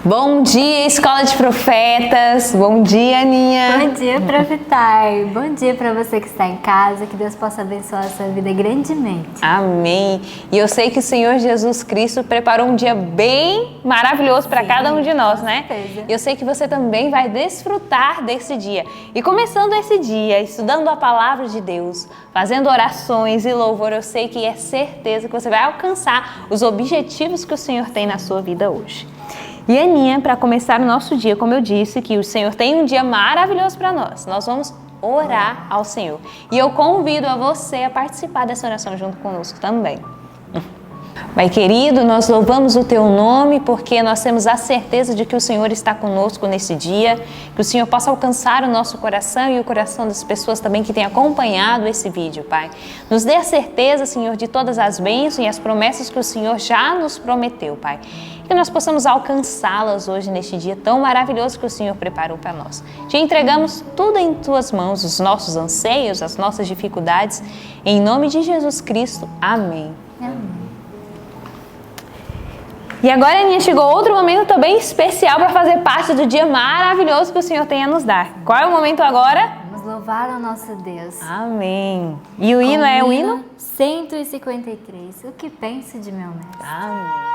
Bom dia, Escola de Profetas. Bom dia, Aninha. Bom dia, Profitai. Bom dia para você que está em casa. Que Deus possa abençoar a sua vida grandemente. Amém. E eu sei que o Senhor Jesus Cristo preparou um dia bem maravilhoso para cada um de nós, né? Certeza. Eu sei que você também vai desfrutar desse dia. E começando esse dia, estudando a palavra de Deus, fazendo orações e louvor, eu sei que é certeza que você vai alcançar os objetivos que o Senhor tem na sua vida hoje. E Aninha, para começar o nosso dia, como eu disse, que o Senhor tem um dia maravilhoso para nós. Nós vamos orar ao Senhor. E eu convido a você a participar dessa oração junto conosco também. Pai querido, nós louvamos o Teu nome porque nós temos a certeza de que o Senhor está conosco nesse dia, que o Senhor possa alcançar o nosso coração e o coração das pessoas também que têm acompanhado esse vídeo, Pai. Nos dê a certeza, Senhor, de todas as bênçãos e as promessas que o Senhor já nos prometeu, Pai. Que nós possamos alcançá-las hoje neste dia tão maravilhoso que o Senhor preparou para nós. Te entregamos tudo em Tuas mãos, os nossos anseios, as nossas dificuldades. Em nome de Jesus Cristo. Amém. Amém. E agora, Aninha, chegou outro momento também especial para fazer parte do dia maravilhoso que o Senhor tem a nos dar. Qual é o momento agora? Vamos louvar ao nosso Deus. Amém. E o hino é o hino? 153. O que penso de meu mestre? Amém.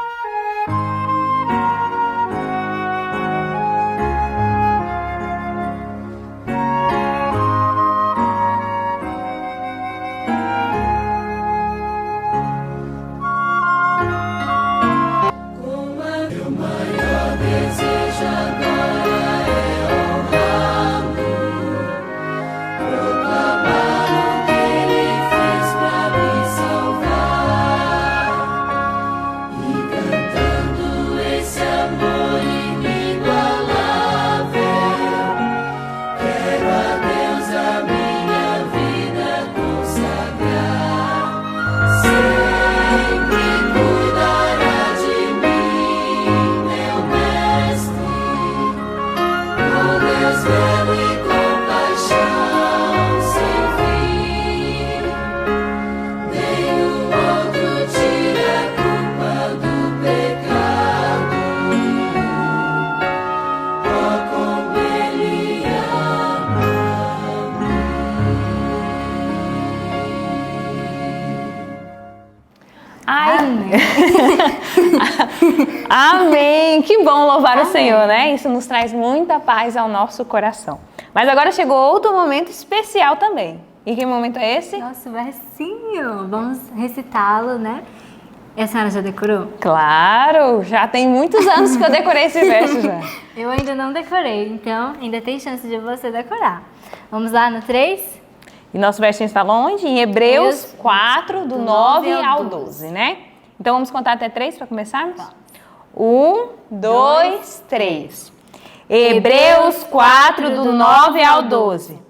Amém! Que bom louvar o Senhor, né? Isso nos traz muita paz ao nosso coração. Mas agora chegou outro momento especial também. E que momento é esse? Nosso versinho. Vamos recitá-lo, né? E a senhora já decorou? Claro! Já tem muitos anos que eu decorei esse verso já. Eu ainda não decorei, então ainda tem chance de você decorar. Vamos lá no 3? E nosso versinho está onde? Em Hebreus 4, do 9 ao 12, né? Então vamos contar até 3 para começarmos? 1, 2, 3. Hebreus 4, do 9 ao 12.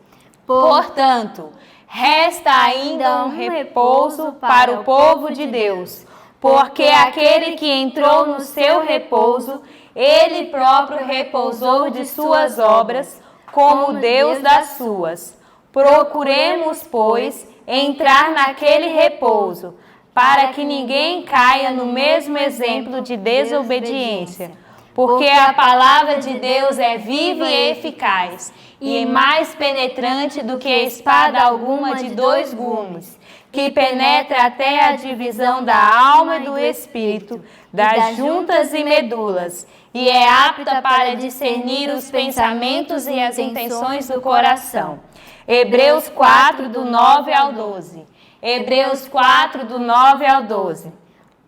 Portanto, resta ainda um repouso para o povo de Deus, porque aquele que entrou no seu repouso, ele próprio repousou de suas obras, como Deus das suas. Procuremos, pois, entrar naquele repouso, para que ninguém caia no mesmo exemplo de desobediência. Porque a palavra de Deus é viva e eficaz, e é mais penetrante do que espada alguma de 2 gumes, que penetra até a divisão da alma e do espírito, das juntas e medulas, e é apta para discernir os pensamentos e as intenções do coração. Hebreus 4, do 9 ao 12. Hebreus 4, do 9 ao 12.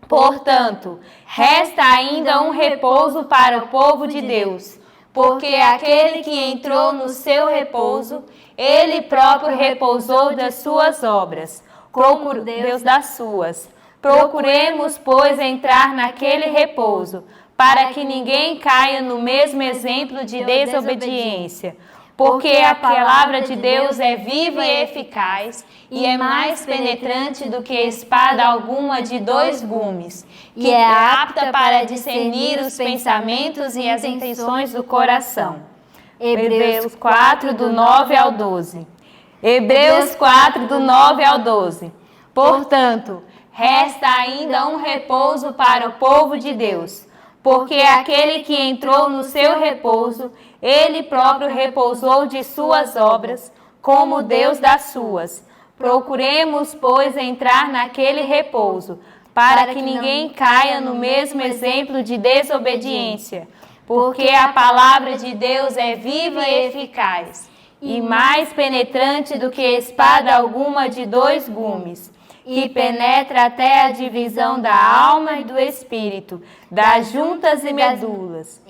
Portanto, resta ainda um repouso para o povo de Deus, porque aquele que entrou no seu repouso, ele próprio repousou das suas obras, como Deus das suas. Procuremos, pois, entrar naquele repouso, para que ninguém caia no mesmo exemplo de desobediência. Porque a palavra de Deus é viva e eficaz, e é mais penetrante do que espada alguma de 2 gumes, que é apta para discernir os pensamentos e as intenções do coração. Hebreus 4, do 9 ao 12. Hebreus 4, do 9 ao 12. Portanto, resta ainda um repouso para o povo de Deus, porque aquele que entrou no seu repouso, ele próprio repousou de suas obras, como Deus das suas. Procuremos, pois, entrar naquele repouso, para que ninguém caia no mesmo exemplo de desobediência, porque a palavra de Deus é viva e eficaz, e mais penetrante do que espada alguma de 2 gumes, que penetra até a divisão da alma e do espírito, das juntas e medulas,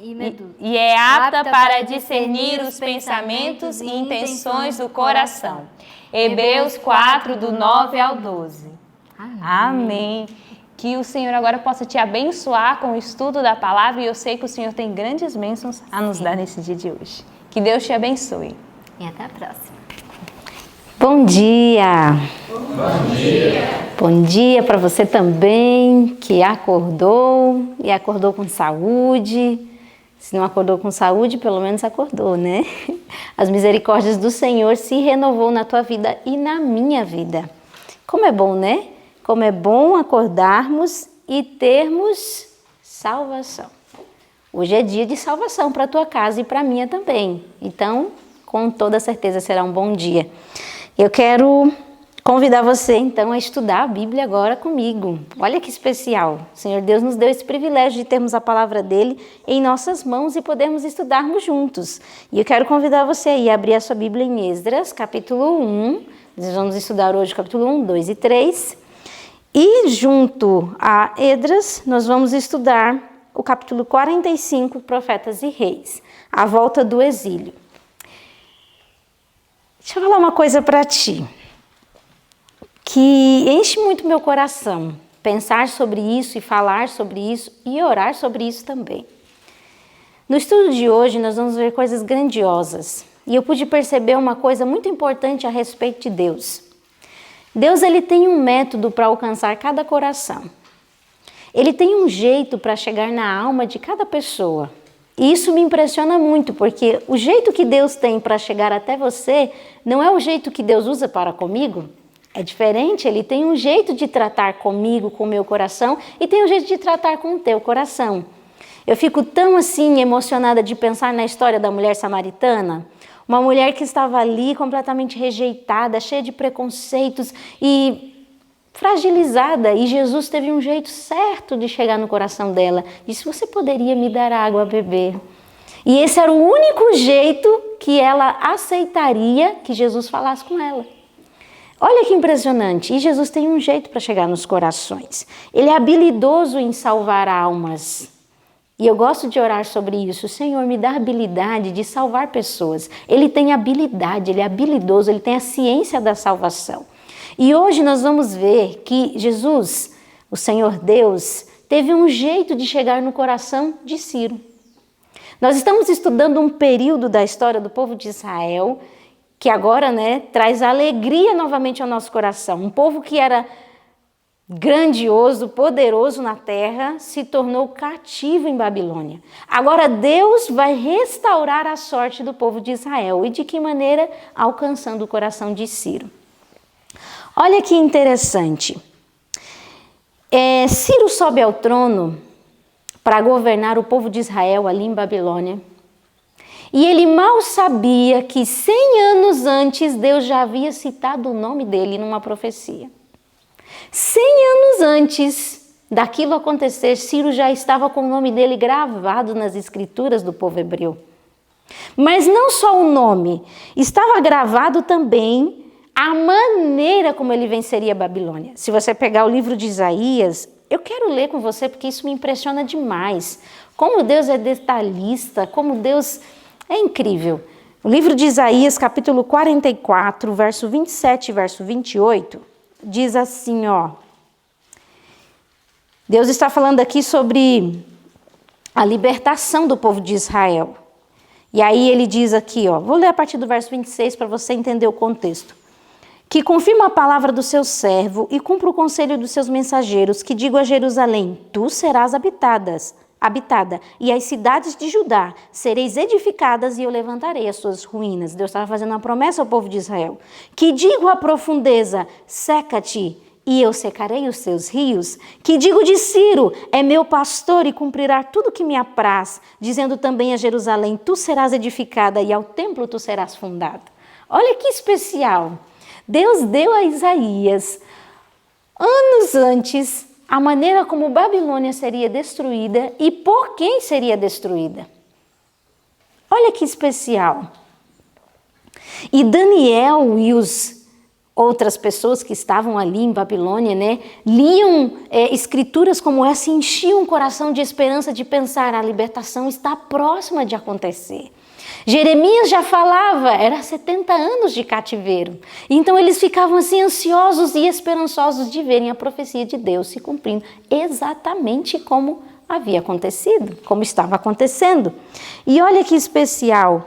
e é apta para discernir os pensamentos e intenções do coração. Hebreus 4, do 9 ao 12. Amém. Que o Senhor agora possa te abençoar com o estudo da palavra, e eu sei que o Senhor tem grandes bênçãos a nos dar nesse dia de hoje. Que Deus te abençoe. E até a próxima. Bom dia! Bom dia! Bom dia para você também que acordou e acordou com saúde. Se não acordou com saúde, pelo menos acordou, né? As misericórdias do Senhor se renovou na tua vida e na minha vida. Como é bom, né? Como é bom acordarmos e termos salvação. Hoje é dia de salvação para a tua casa e para a minha também. Então, com toda certeza será um bom dia. Eu quero convidar você, então, a estudar a Bíblia agora comigo. Olha que especial. O Senhor Deus nos deu esse privilégio de termos a palavra dele em nossas mãos e podermos estudarmos juntos. E eu quero convidar você aí a abrir a sua Bíblia em Esdras, capítulo 1. Nós vamos estudar hoje o capítulo 1, 2 e 3. E junto a Esdras, nós vamos estudar o capítulo 45, Profetas e Reis, a volta do exílio. Deixa eu falar uma coisa para ti, que enche muito meu coração, pensar sobre isso e falar sobre isso e orar sobre isso também. No estudo de hoje, nós vamos ver coisas grandiosas, e eu pude perceber uma coisa muito importante a respeito de Deus. Deus, ele tem um método para alcançar cada coração. Ele tem um jeito para chegar na alma de cada pessoa. E isso me impressiona muito, porque o jeito que Deus tem para chegar até você não é o jeito que Deus usa para comigo. É diferente, ele tem um jeito de tratar comigo, com o meu coração, e tem um jeito de tratar com o teu coração. Eu fico tão assim emocionada de pensar na história da mulher samaritana. Uma mulher que estava ali completamente rejeitada, cheia de preconceitos e fragilizada. E Jesus teve um jeito certo de chegar no coração dela. Disse: você poderia me dar água a beber? E esse era o único jeito que ela aceitaria que Jesus falasse com ela. Olha que impressionante. E Jesus tem um jeito para chegar nos corações. Ele é habilidoso em salvar almas. E eu gosto de orar sobre isso. Senhor, me dá a habilidade de salvar pessoas. Ele tem habilidade, ele é habilidoso, ele tem a ciência da salvação. E hoje nós vamos ver que Jesus, o Senhor Deus, teve um jeito de chegar no coração de Ciro. Nós estamos estudando um período da história do povo de Israel, que agora, traz alegria novamente ao nosso coração. Um povo que era grandioso, poderoso na terra, se tornou cativo em Babilônia. Agora Deus vai restaurar a sorte do povo de Israel. E de que maneira? Alcançando o coração de Ciro. Olha que interessante. Ciro sobe ao trono para governar o povo de Israel ali em Babilônia. E ele mal sabia que 100 anos antes Deus já havia citado o nome dele numa profecia. 100 anos antes daquilo acontecer, Ciro já estava com o nome dele gravado nas escrituras do povo hebreu. Mas não só o nome, estava gravado também a maneira como ele venceria a Babilônia. Se você pegar o livro de Isaías, eu quero ler com você porque isso me impressiona demais. Como Deus é detalhista, como Deus é incrível. O livro de Isaías, capítulo 44, verso 27 e verso 28, diz assim, Deus está falando aqui sobre a libertação do povo de Israel. E aí ele diz aqui, vou ler a partir do verso 26 para você entender o contexto. Que confirma a palavra do seu servo e cumpra o conselho dos seus mensageiros, que digo a Jerusalém, tu serás habitada, e as cidades de Judá sereis edificadas e eu levantarei as suas ruínas. Deus estava fazendo uma promessa ao povo de Israel. Que digo à profundeza, seca-te, e eu secarei os seus rios? Que digo de Ciro, é meu pastor e cumprirá tudo que me apraz, dizendo também a Jerusalém, tu serás edificada e ao templo tu serás fundada. Olha que especial. Deus deu a Isaías, anos antes, a maneira como Babilônia seria destruída e por quem seria destruída. Olha que especial. E Daniel e outras pessoas que estavam ali em Babilônia, né, liam escrituras como essa e enchiam o coração de esperança de pensar, a libertação está próxima de acontecer. Jeremias já falava, era 70 anos de cativeiro. Então eles ficavam assim ansiosos e esperançosos de verem a profecia de Deus se cumprindo exatamente como havia acontecido, como estava acontecendo. E olha que especial,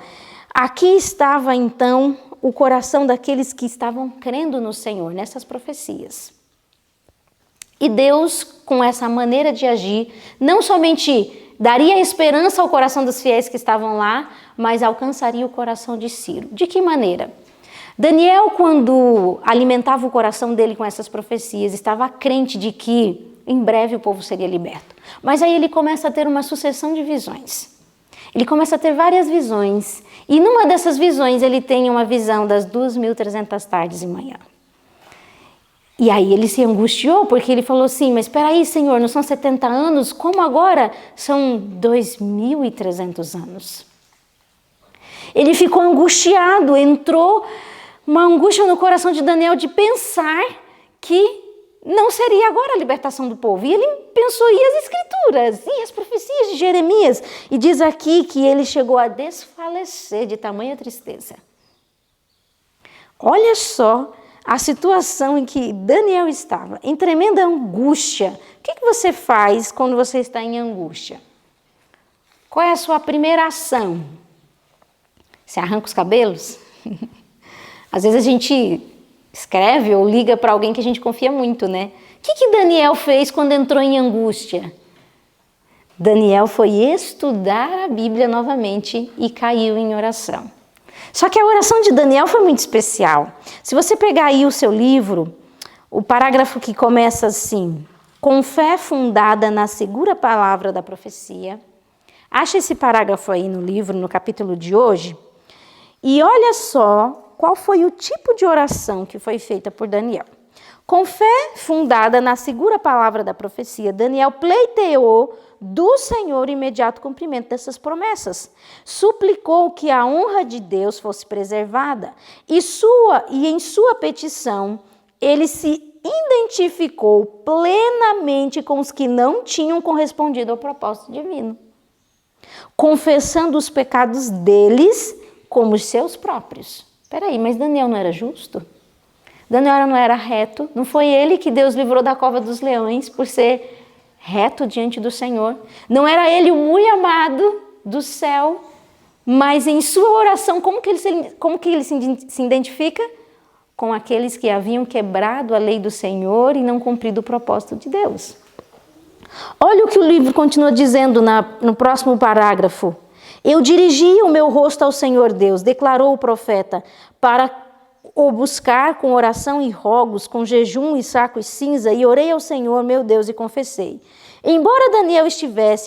aqui estava então o coração daqueles que estavam crendo no Senhor, nessas profecias. E Deus, com essa maneira de agir, não somente daria esperança ao coração dos fiéis que estavam lá, mas alcançaria o coração de Ciro. De que maneira? Daniel, quando alimentava o coração dele com essas profecias, estava crente de que em breve o povo seria liberto. Mas aí ele começa a ter uma sucessão de visões. Ele começa a ter várias visões. E numa dessas visões ele tem uma visão das 2.300 tardes e manhã. E aí ele se angustiou, porque ele falou assim, mas espera aí, Senhor, não são 70 anos? Como agora são 2.300 anos? Ele ficou angustiado, entrou uma angústia no coração de Daniel de pensar que não seria agora a libertação do povo. E ele pensou, e as escrituras, e as profecias de Jeremias? E diz aqui que ele chegou a desfalecer de tamanha tristeza. Olha só a situação em que Daniel estava, em tremenda angústia. O que você faz quando você está em angústia? Qual é a sua primeira ação? Você arranca os cabelos? Às vezes a gente escreve ou liga para alguém que a gente confia muito, né? O que Daniel fez quando entrou em angústia? Daniel foi estudar a Bíblia novamente e caiu em oração. Só que a oração de Daniel foi muito especial. Se você pegar aí o seu livro, o parágrafo que começa assim, com fé fundada na segura palavra da profecia, acha esse parágrafo aí no livro, no capítulo de hoje, e olha só qual foi o tipo de oração que foi feita por Daniel. Com fé fundada na segura palavra da profecia, Daniel pleiteou do Senhor o imediato cumprimento dessas promessas. Suplicou que a honra de Deus fosse preservada e em sua petição ele se identificou plenamente com os que não tinham correspondido ao propósito divino, confessando os pecados deles como os seus próprios. Peraí, mas Daniel não era justo? Daniel não era reto? Não foi ele que Deus livrou da cova dos leões por ser reto diante do Senhor? Não era ele o muito amado do céu? Mas em sua oração, como que ele se identifica? Com aqueles que haviam quebrado a lei do Senhor e não cumprido o propósito de Deus. Olha o que o livro continua dizendo no próximo parágrafo. Eu dirigi o meu rosto ao Senhor Deus, declarou o profeta, para o buscar com oração e rogos, com jejum e saco e cinza, e orei ao Senhor, meu Deus, e confessei. Embora Daniel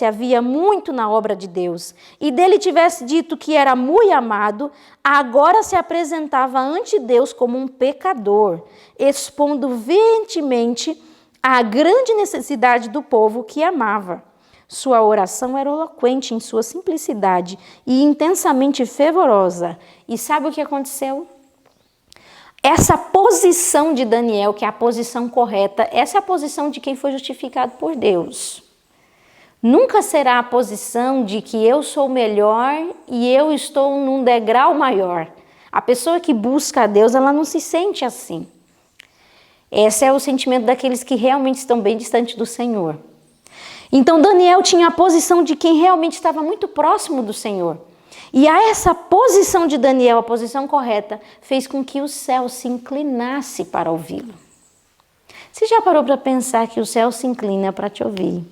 havia muito na obra de Deus, e dele tivesse dito que era muito amado, agora se apresentava ante Deus como um pecador, expondo veementemente a grande necessidade do povo que amava. Sua oração era eloquente em sua simplicidade e intensamente fervorosa. E sabe o que aconteceu? Essa posição de Daniel, que é a posição correta, essa é a posição de quem foi justificado por Deus. Nunca será a posição de que eu sou melhor e eu estou num degrau maior. A pessoa que busca a Deus, ela não se sente assim. Esse é o sentimento daqueles que realmente estão bem distante do Senhor. Então Daniel tinha a posição de quem realmente estava muito próximo do Senhor. E a essa posição de Daniel, a posição correta, fez com que o céu se inclinasse para ouvi-lo. Você já parou para pensar que o céu se inclina para te ouvir?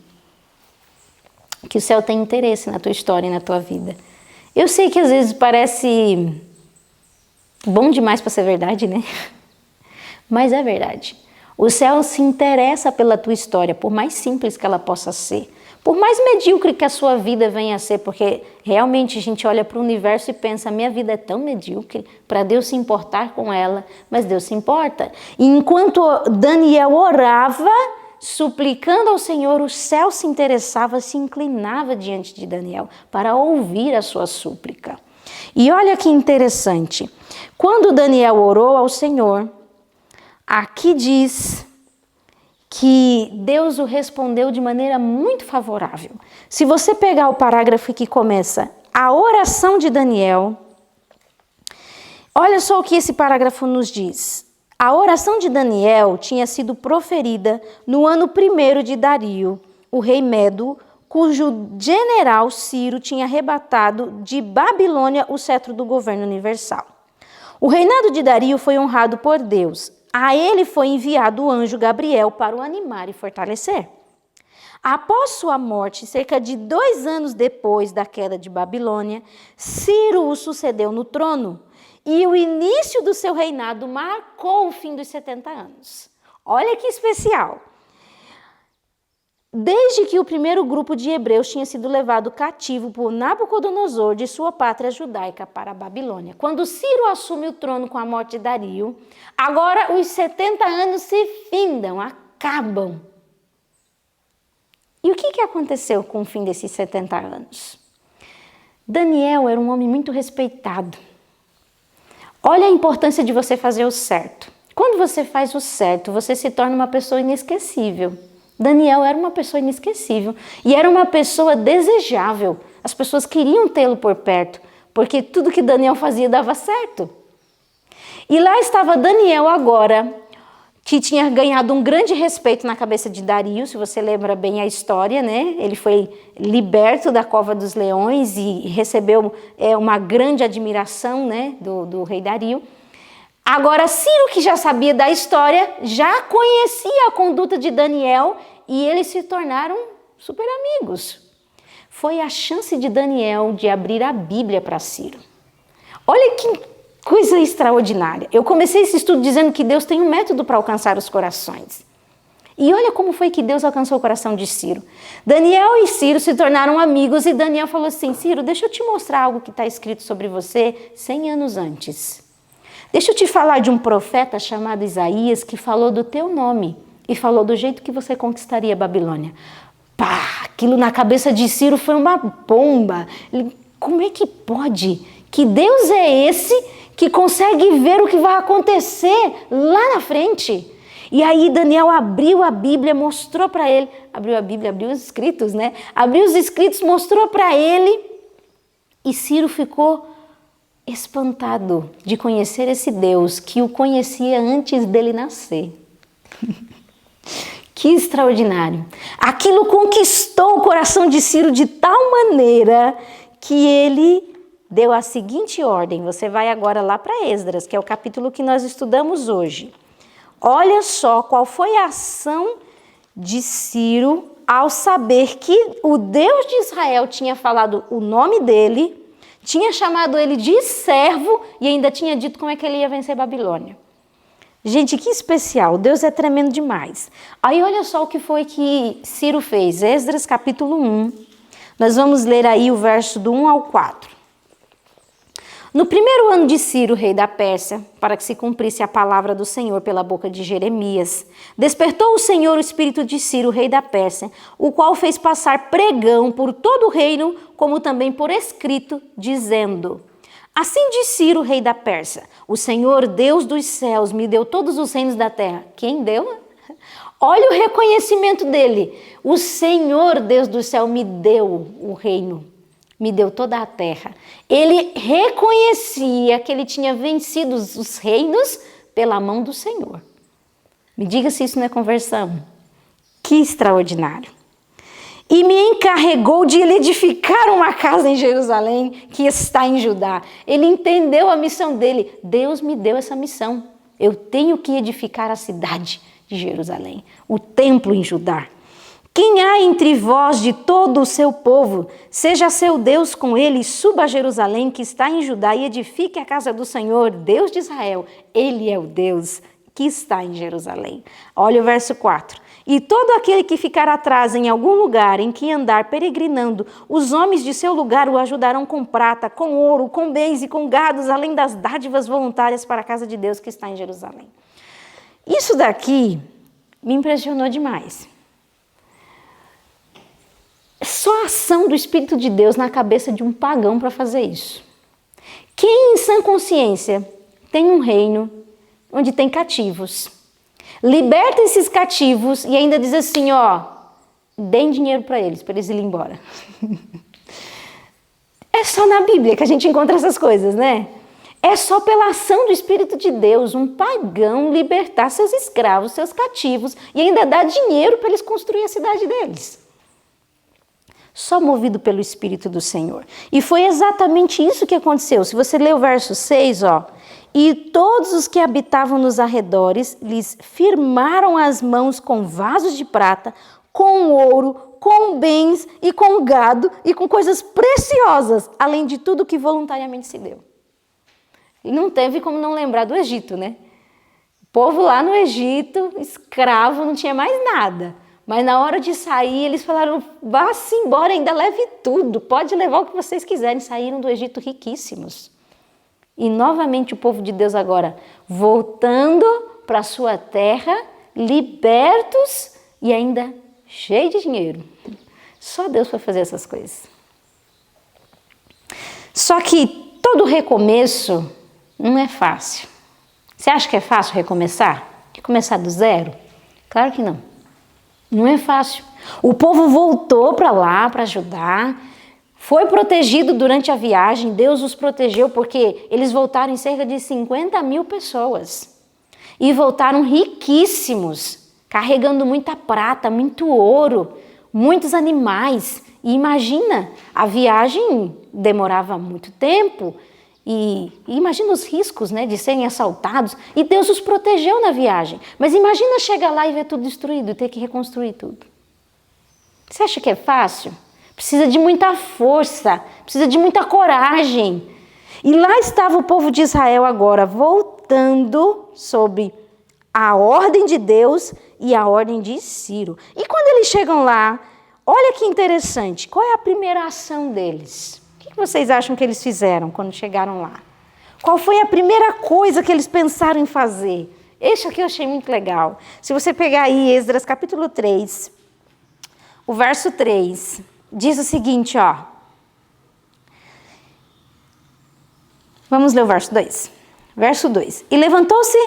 Que o céu tem interesse na tua história e na tua vida. Eu sei que às vezes parece bom demais para ser verdade, né? Mas é verdade. O céu se interessa pela tua história, por mais simples que ela possa ser. Por mais medíocre que a sua vida venha a ser, porque realmente a gente olha para o universo e pensa, minha vida é tão medíocre para Deus se importar com ela, mas Deus se importa. E enquanto Daniel orava, suplicando ao Senhor, o céu se interessava, se inclinava diante de Daniel para ouvir a sua súplica. E olha que interessante, quando Daniel orou ao Senhor, aqui diz que Deus o respondeu de maneira muito favorável. Se você pegar o parágrafo que começa, a oração de Daniel, olha só o que esse parágrafo nos diz. A oração de Daniel tinha sido proferida no ano 1º de Dario, o rei Medo, cujo general Ciro tinha arrebatado de Babilônia o cetro do governo universal. O reinado de Dario foi honrado por Deus. A ele foi enviado o anjo Gabriel para o animar e fortalecer. Após sua morte, cerca de 2 anos depois da queda de Babilônia, Ciro o sucedeu no trono e o início do seu reinado marcou o fim dos 70 anos. Olha que especial! Desde que o primeiro grupo de hebreus tinha sido levado cativo por Nabucodonosor de sua pátria judaica para a Babilônia. Quando Ciro assume o trono com a morte de Dario, agora os 70 anos se findam, acabam. E o que aconteceu com o fim desses 70 anos? Daniel era um homem muito respeitado. Olha a importância de você fazer o certo. Quando você faz o certo, você se torna uma pessoa inesquecível. Daniel era uma pessoa inesquecível e era uma pessoa desejável. As pessoas queriam tê-lo por perto, porque tudo que Daniel fazia dava certo. E lá estava Daniel agora, que tinha ganhado um grande respeito na cabeça de Dario, se você lembra bem a história, né? Ele foi liberto da cova dos leões e recebeu uma grande admiração, né, do rei Dario. Agora, Ciro, que já sabia da história, já conhecia a conduta de Daniel e eles se tornaram super amigos. Foi a chance de Daniel de abrir a Bíblia para Ciro. Olha que coisa extraordinária. Eu comecei esse estudo dizendo que Deus tem um método para alcançar os corações. E olha como foi que Deus alcançou o coração de Ciro. Daniel e Ciro se tornaram amigos e Daniel falou assim, Ciro, deixa eu te mostrar algo que está escrito sobre você 100 anos antes. Deixa eu te falar de um profeta chamado Isaías que falou do teu nome e falou do jeito que você conquistaria a Babilônia. Pá, aquilo na cabeça de Ciro foi uma bomba. Como é que pode? Que Deus é esse que consegue ver o que vai acontecer lá na frente? E aí Daniel abriu a Bíblia, mostrou para ele, abriu a Bíblia, abriu os escritos, né? Abriu os escritos, mostrou para ele e Ciro ficou espantado de conhecer esse Deus que o conhecia antes dele nascer. Que extraordinário! Aquilo conquistou o coração de Ciro de tal maneira que ele deu a seguinte ordem. Você vai agora lá para Esdras, que é o capítulo que nós estudamos hoje. Olha só qual foi a ação de Ciro ao saber que o Deus de Israel tinha falado o nome dele, tinha chamado ele de servo e ainda tinha dito como é que ele ia vencer Babilônia. Gente, que especial, Deus é tremendo demais. Aí olha só o que foi que Ciro fez, Esdras capítulo 1, nós vamos ler aí o verso do 1 ao 4. No primeiro ano de Ciro, rei da Pérsia, para que se cumprisse a palavra do Senhor pela boca de Jeremias, despertou o Senhor o espírito de Ciro, rei da Pérsia, o qual fez passar pregão por todo o reino, como também por escrito, dizendo: Assim diz Ciro, rei da Pérsia, o Senhor, Deus dos céus, me deu todos os reinos da terra. Quem deu? Olha o reconhecimento dele. O Senhor, Deus do céu, me deu o reino. Me deu toda a terra. Ele reconhecia que ele tinha vencido os reinos pela mão do Senhor. Me diga se isso não é conversão. Que extraordinário. E me encarregou de ele edificar uma casa em Jerusalém, que está em Judá. Ele entendeu a missão dele. Deus me deu essa missão. Eu tenho que edificar a cidade de Jerusalém, o templo em Judá. Quem há entre vós de todo o seu povo, seja seu Deus com ele, suba a Jerusalém, que está em Judá, e edifique a casa do Senhor, Deus de Israel. Ele é o Deus que está em Jerusalém. Olha o verso 4. E todo aquele que ficar atrás em algum lugar em que andar peregrinando, os homens de seu lugar o ajudarão com prata, com ouro, com bens e com gados, além das dádivas voluntárias para a casa de Deus que está em Jerusalém. Isso daqui me impressionou demais. Só a ação do Espírito de Deus na cabeça de um pagão para fazer isso. Quem em sã consciência tem um reino onde tem cativos, liberta esses cativos e ainda diz assim, ó, deem dinheiro para eles irem embora. É só na Bíblia que a gente encontra essas coisas, né? É só pela ação do Espírito de Deus, um pagão libertar seus escravos, seus cativos e ainda dar dinheiro para eles construírem a cidade deles. Só movido pelo Espírito do Senhor. E foi exatamente isso que aconteceu. Se você ler o verso 6, ó. E todos os que habitavam nos arredores lhes firmaram as mãos com vasos de prata, com ouro, com bens e com gado e com coisas preciosas, além de tudo que voluntariamente se deu. E não teve como não lembrar do Egito, né? O povo lá no Egito, escravo, não tinha mais nada. Mas na hora de sair, eles falaram, vá-se embora, ainda leve tudo, pode levar o que vocês quiserem. Saíram do Egito riquíssimos. E novamente o povo de Deus agora voltando para a sua terra, libertos e ainda cheio de dinheiro. Só Deus para fazer essas coisas. Só que todo recomeço não é fácil. Você acha que é fácil recomeçar? Recomeçar do zero? Claro que não. Não é fácil. O povo voltou para lá para ajudar, foi protegido durante a viagem, Deus os protegeu porque eles voltaram em cerca de 50 mil pessoas. E voltaram riquíssimos, carregando muita prata, muito ouro, muitos animais. E imagina, a viagem demorava muito tempo e imagina os riscos, né, de serem assaltados. E Deus os protegeu na viagem. Mas imagina chegar lá e ver tudo destruído e ter que reconstruir tudo. Você acha que é fácil? Precisa de muita força, precisa de muita coragem. E lá estava o povo de Israel agora, voltando sob a ordem de Deus e a ordem de Ciro. E quando eles chegam lá, olha que interessante, qual é a primeira ação deles? O que vocês acham que eles fizeram quando chegaram lá? Qual foi a primeira coisa que eles pensaram em fazer? Esse aqui eu achei muito legal. Se você pegar aí Esdras capítulo 3, o verso 3, diz o seguinte, ó. Vamos ler o verso 2. Verso 2. E levantou-se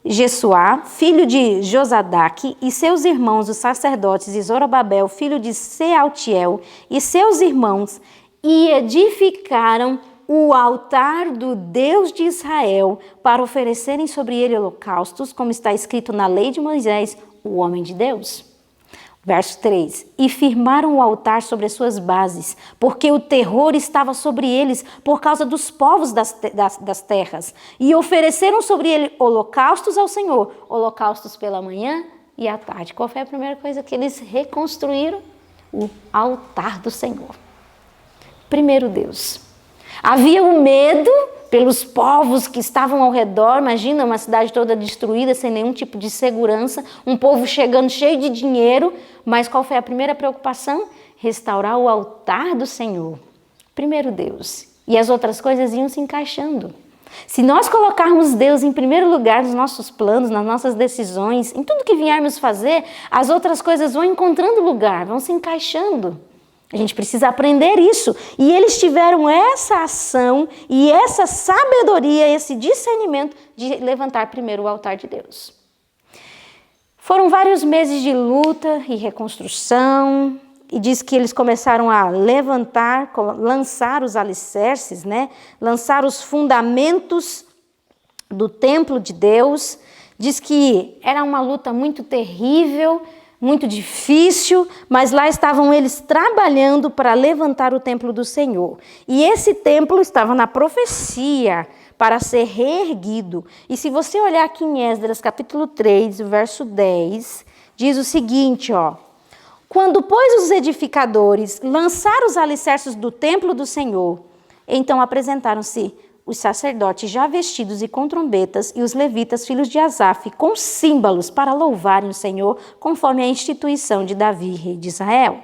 Jesuá, filho de Josadaque, e seus irmãos, os sacerdotes, e Zorobabel, filho de Sealtiel, e seus irmãos, e edificaram o altar do Deus de Israel para oferecerem sobre ele holocaustos, como está escrito na lei de Moisés, o homem de Deus. Verso 3, e firmaram o altar sobre as suas bases, porque o terror estava sobre eles por causa dos povos das terras, e ofereceram sobre ele holocaustos ao Senhor, holocaustos pela manhã e à tarde. Qual foi a primeira coisa que eles reconstruíram? O altar do Senhor. Primeiro Deus. Havia um medo pelos povos que estavam ao redor, imagina uma cidade toda destruída, sem nenhum tipo de segurança, um povo chegando cheio de dinheiro, mas qual foi a primeira preocupação? Restaurar o altar do Senhor. Primeiro Deus. E as outras coisas iam se encaixando. Se nós colocarmos Deus em primeiro lugar nos nossos planos, nas nossas decisões, em tudo que viermos fazer, as outras coisas vão encontrando lugar, vão se encaixando. A gente precisa aprender isso. E eles tiveram essa ação e essa sabedoria, esse discernimento de levantar primeiro o altar de Deus. Foram vários meses de luta e reconstrução. E diz que eles começaram a levantar, lançar os alicerces, né? Lançar os fundamentos do templo de Deus. Diz que era uma luta muito terrível, muito difícil, mas lá estavam eles trabalhando para levantar o templo do Senhor. E esse templo estava na profecia para ser reerguido. E se você olhar aqui em Esdras capítulo 3, verso 10, diz o seguinte, ó. Quando, pois, os edificadores lançaram os alicerces do templo do Senhor, então apresentaram-se os sacerdotes já vestidos e com trombetas, e os levitas, filhos de Asaf, com símbolos para louvarem o Senhor, conforme a instituição de Davi, rei de Israel.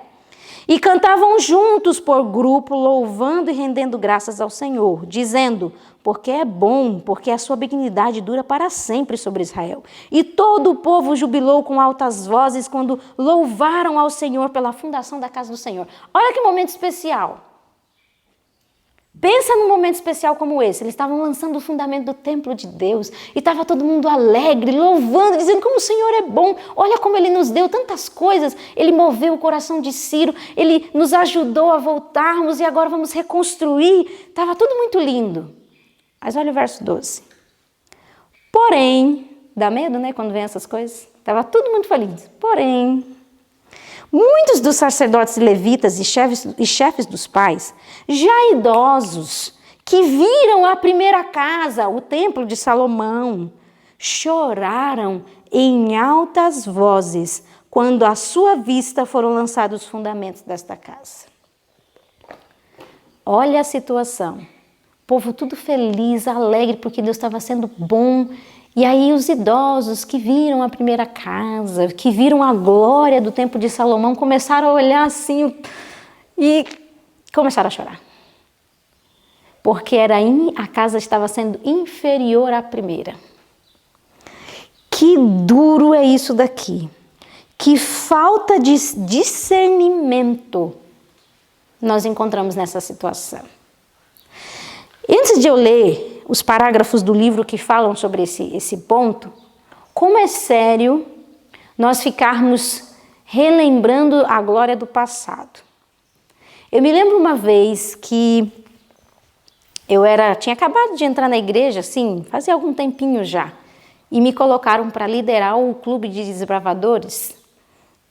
E cantavam juntos por grupo, louvando e rendendo graças ao Senhor, dizendo: porque é bom, porque a sua benignidade dura para sempre sobre Israel. E todo o povo jubilou com altas vozes quando louvaram ao Senhor pela fundação da casa do Senhor. Olha que momento especial. Pensa num momento especial como esse. Eles estavam lançando o fundamento do templo de Deus e estava todo mundo alegre, louvando, dizendo como o Senhor é bom. Olha como Ele nos deu tantas coisas. Ele moveu o coração de Ciro, Ele nos ajudou a voltarmos e agora vamos reconstruir. Estava tudo muito lindo. Mas olha o verso 12. Porém, dá medo, né, quando vem essas coisas? Estava tudo muito feliz. Porém, muitos dos sacerdotes levitas e chefes dos pais, já idosos, que viram a primeira casa, o templo de Salomão, choraram em altas vozes quando à sua vista foram lançados os fundamentos desta casa. Olha a situação. O povo tudo feliz, alegre, porque Deus estava sendo bom. E aí os idosos que viram a primeira casa, que viram a glória do templo de Salomão, começaram a olhar assim e começaram a chorar. Porque a casa estava sendo inferior à primeira. Que duro é isso daqui. Que falta de discernimento nós encontramos nessa situação. Antes de eu ler os parágrafos do livro que falam sobre esse ponto, como é sério nós ficarmos relembrando a glória do passado. Eu me lembro uma vez que tinha acabado de entrar na igreja, assim, fazia algum tempinho já, e me colocaram para liderar o clube de desbravadores.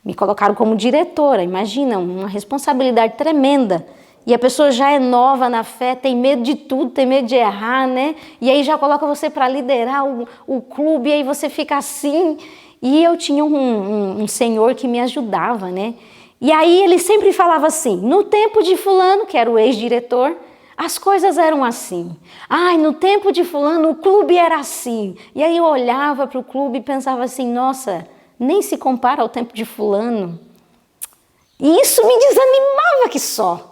Me colocaram como diretora, imagina, uma responsabilidade tremenda. E a pessoa já é nova na fé, tem medo de tudo, tem medo de errar, né? E aí já coloca você para liderar o clube, e aí você fica assim. E eu tinha um senhor que me ajudava, né? E aí ele sempre falava assim: no tempo de fulano, que era o ex-diretor, as coisas eram assim. Ai, no tempo de fulano, o clube era assim. E aí eu olhava para o clube e pensava assim: nossa, nem se compara ao tempo de fulano. E isso me desanimava que só.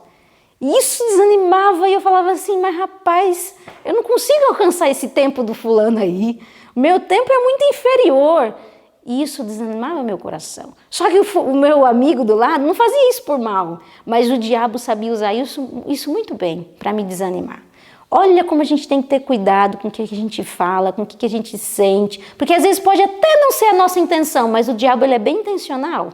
Isso desanimava e eu falava assim: mas rapaz, eu não consigo alcançar esse tempo do fulano aí. O meu tempo é muito inferior. E isso desanimava meu coração. Só que o meu amigo do lado não fazia isso por mal, mas o diabo sabia usar isso muito bem para me desanimar. Olha como a gente tem que ter cuidado com o que a gente fala, com o que a gente sente, porque às vezes pode até não ser a nossa intenção, mas o diabo ele é bem intencional.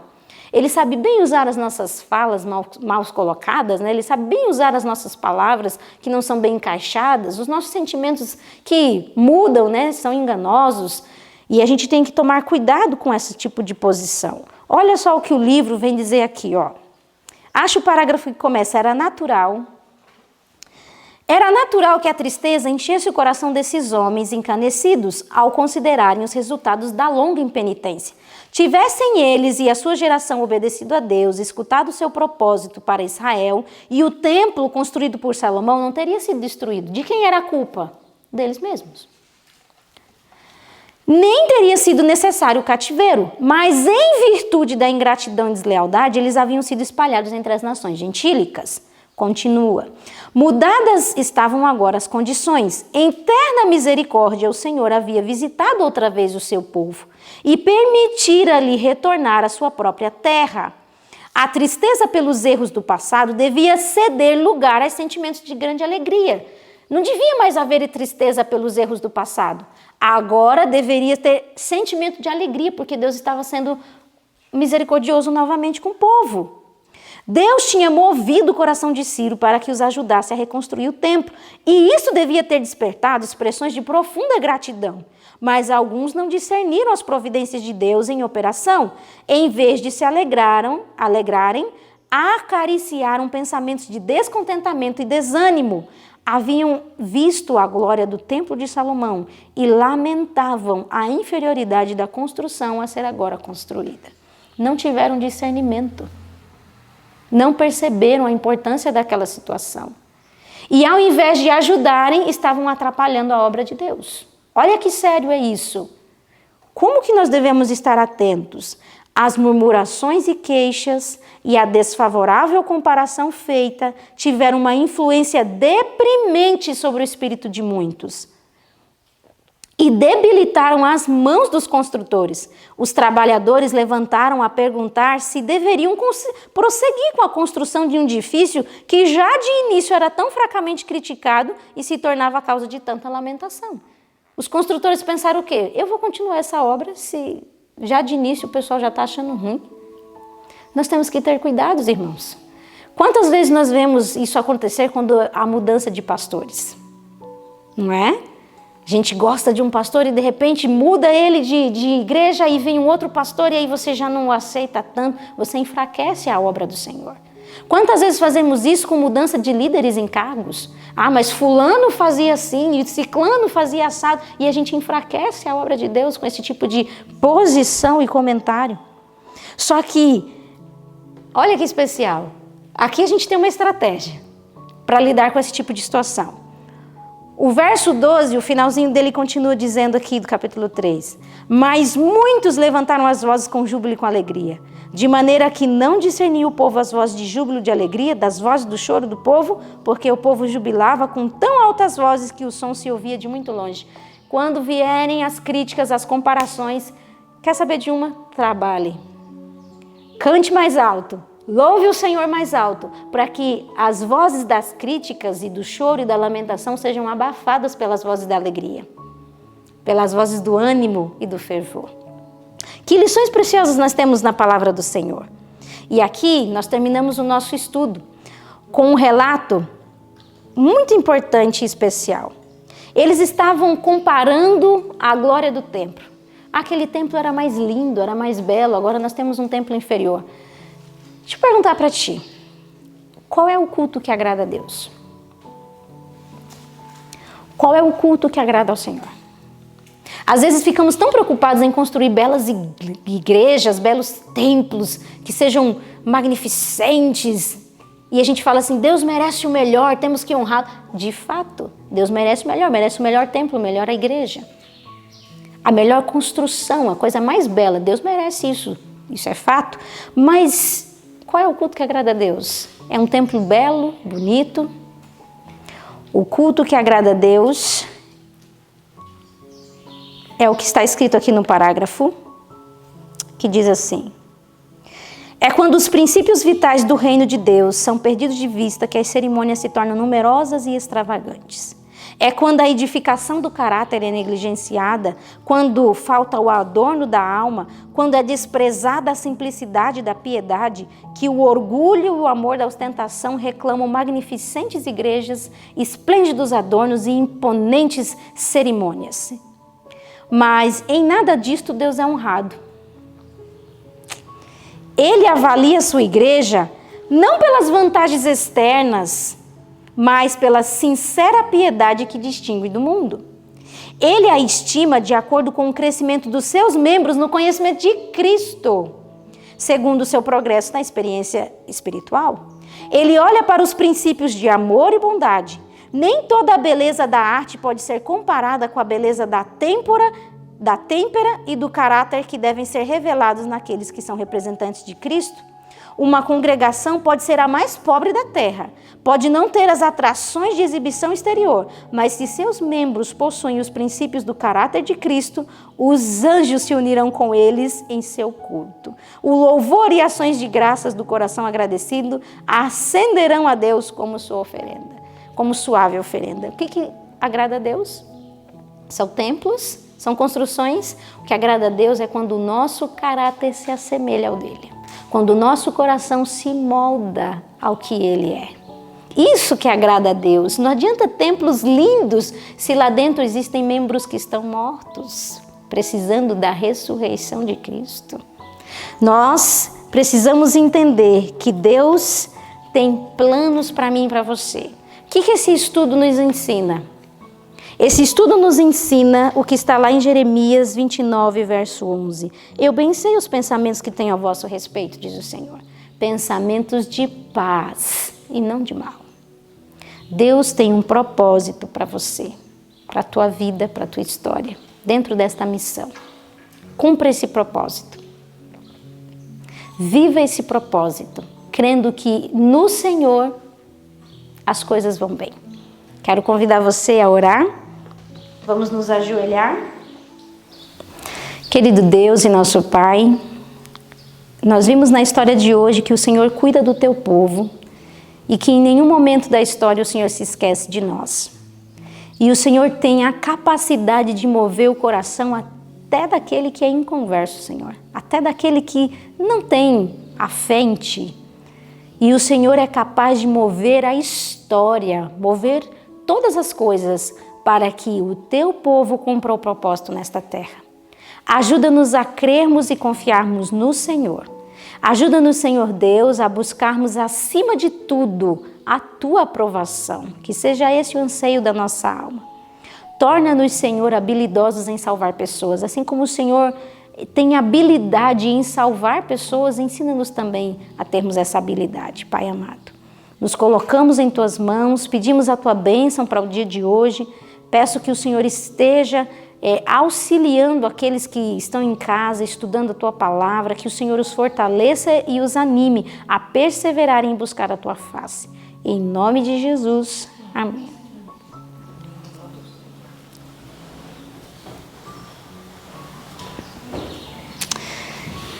Ele sabe bem usar as nossas falas mal colocadas, né? Ele sabe bem usar as nossas palavras que não são bem encaixadas, os nossos sentimentos que mudam, né? São enganosos. E a gente tem que tomar cuidado com esse tipo de posição. Olha só o que o livro vem dizer aqui, ó. Acho o parágrafo que começa: era natural que a tristeza enchesse o coração desses homens encanecidos ao considerarem os resultados da longa impenitência. Tivessem eles e a sua geração obedecido a Deus, escutado o seu propósito para Israel, e o templo construído por Salomão não teria sido destruído. De quem era a culpa? Deles mesmos. Nem teria sido necessário o cativeiro, mas em virtude da ingratidão e deslealdade, eles haviam sido espalhados entre as nações gentílicas. Continua. Mudadas estavam agora as condições. Em terna misericórdia, o Senhor havia visitado outra vez o seu povo e permitira-lhe retornar à sua própria terra. A tristeza pelos erros do passado devia ceder lugar a sentimentos de grande alegria. Não devia mais haver tristeza pelos erros do passado. Agora deveria ter sentimento de alegria, porque Deus estava sendo misericordioso novamente com o povo. Deus tinha movido o coração de Ciro para que os ajudasse a reconstruir o templo, e isso devia ter despertado expressões de profunda gratidão. Mas alguns não discerniram as providências de Deus em operação. Em vez de se alegrarem, acariciaram pensamentos de descontentamento e desânimo. Haviam visto a glória do templo de Salomão e lamentavam a inferioridade da construção a ser agora construída. Não tiveram discernimento. Não perceberam a importância daquela situação. E ao invés de ajudarem, estavam atrapalhando a obra de Deus. Olha que sério é isso. Como que nós devemos estar atentos? As murmurações e queixas e a desfavorável comparação feita tiveram uma influência deprimente sobre o espírito de muitos e debilitaram as mãos dos construtores. Os trabalhadores levantaram a perguntar se deveriam prosseguir com a construção de um edifício que já de início era tão fracamente criticado e se tornava a causa de tanta lamentação. Os construtores pensaram o quê? Eu vou continuar essa obra se já de início o pessoal já está achando ruim. Nós temos que ter cuidados, irmãos. Quantas vezes nós vemos isso acontecer quando há mudança de pastores? Não é? A gente gosta de um pastor e de repente muda ele de igreja e vem um outro pastor e aí você já não o aceita tanto, você enfraquece a obra do Senhor. Quantas vezes fazemos isso com mudança de líderes em cargos? Ah, mas fulano fazia assim e ciclano fazia assado e a gente enfraquece a obra de Deus com esse tipo de posição e comentário. Só que, olha que especial, aqui a gente tem uma estratégia para lidar com esse tipo de situação. O verso 12, o finalzinho dele continua dizendo aqui do capítulo 3. Mas muitos levantaram as vozes com júbilo e com alegria, de maneira que não discernia o povo as vozes de júbilo e de alegria, das vozes do choro do povo, porque o povo jubilava com tão altas vozes que o som se ouvia de muito longe. Quando vierem as críticas, as comparações, quer saber de uma? Trabalhe. Cante mais alto. Louve o Senhor mais alto, para que as vozes das críticas e do choro e da lamentação sejam abafadas pelas vozes da alegria, pelas vozes do ânimo e do fervor. Que lições preciosas nós temos na palavra do Senhor. E aqui nós terminamos o nosso estudo com um relato muito importante e especial. Eles estavam comparando a glória do templo. Aquele templo era mais lindo, era mais belo, agora nós temos um templo inferior. Deixa eu perguntar para ti, qual é o culto que agrada a Deus? Qual é o culto que agrada ao Senhor? Às vezes ficamos tão preocupados em construir belas igrejas, belos templos, que sejam magnificentes, e a gente fala assim, Deus merece o melhor, temos que honrar. De fato, Deus merece o melhor templo, melhor a igreja. A melhor construção, a coisa mais bela, Deus merece isso é fato, mas qual é o culto que agrada a Deus? É um templo belo, bonito? O culto que agrada a Deus é o que está escrito aqui no parágrafo, que diz assim: é quando os princípios vitais do reino de Deus são perdidos de vista que as cerimônias se tornam numerosas e extravagantes. É quando a edificação do caráter é negligenciada, quando falta o adorno da alma, quando é desprezada a simplicidade da piedade, que o orgulho e o amor da ostentação reclamam magnificentes igrejas, esplêndidos adornos e imponentes cerimônias. Mas em nada disto Deus é honrado. Ele avalia sua igreja não pelas vantagens externas, mas pela sincera piedade que distingue do mundo. Ele a estima de acordo com o crescimento dos seus membros no conhecimento de Cristo, segundo o seu progresso na experiência espiritual. Ele olha para os princípios de amor e bondade. Nem toda a beleza da arte pode ser comparada com a beleza da têmpera e do caráter que devem ser revelados naqueles que são representantes de Cristo. Uma congregação pode ser a mais pobre da terra, pode não ter as atrações de exibição exterior, mas se seus membros possuem os princípios do caráter de Cristo, os anjos se unirão com eles em seu culto. O louvor e ações de graças do coração agradecido ascenderão a Deus como sua oferenda, como suave oferenda. O que agrada a Deus? São templos, são construções. O que agrada a Deus é quando o nosso caráter se assemelha ao dele. Quando o nosso coração se molda ao que Ele é. Isso que agrada a Deus. Não adianta templos lindos se lá dentro existem membros que estão mortos, precisando da ressurreição de Cristo. Nós precisamos entender que Deus tem planos para mim e para você. O que esse estudo nos ensina? Esse estudo nos ensina o que está lá em Jeremias 29, verso 11. Eu bem sei os pensamentos que tenho a vosso respeito, diz o Senhor. Pensamentos de paz e não de mal. Deus tem um propósito para você, para a tua vida, para a tua história, dentro desta missão. Cumpra esse propósito. Viva esse propósito, crendo que no Senhor as coisas vão bem. Quero convidar você a orar. Vamos nos ajoelhar. Querido Deus e nosso Pai, nós vimos na história de hoje que o Senhor cuida do teu povo e que em nenhum momento da história o Senhor se esquece de nós. E o Senhor tem a capacidade de mover o coração até daquele que é inconverso, Senhor. Até daquele que não tem a fé em Ti. E o Senhor é capaz de mover a história, mover todas as coisas para que o Teu povo cumpra o propósito nesta terra. Ajuda-nos a crermos e confiarmos no Senhor. Ajuda-nos, Senhor Deus, a buscarmos acima de tudo a Tua aprovação, que seja esse o anseio da nossa alma. Torna-nos, Senhor, habilidosos em salvar pessoas, assim como o Senhor tem habilidade em salvar pessoas, ensina-nos também a termos essa habilidade, Pai amado. Nos colocamos em Tuas mãos, pedimos a Tua bênção para o dia de hoje, peço que o Senhor esteja auxiliando aqueles que estão em casa, estudando a Tua palavra, que o Senhor os fortaleça e os anime a perseverarem em buscar a Tua face. Em nome de Jesus, amém.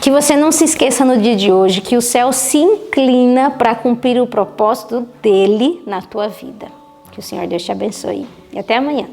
Que você não se esqueça no dia de hoje que o céu se inclina para cumprir o propósito dele na tua vida. Que o Senhor Deus te abençoe. E até amanhã.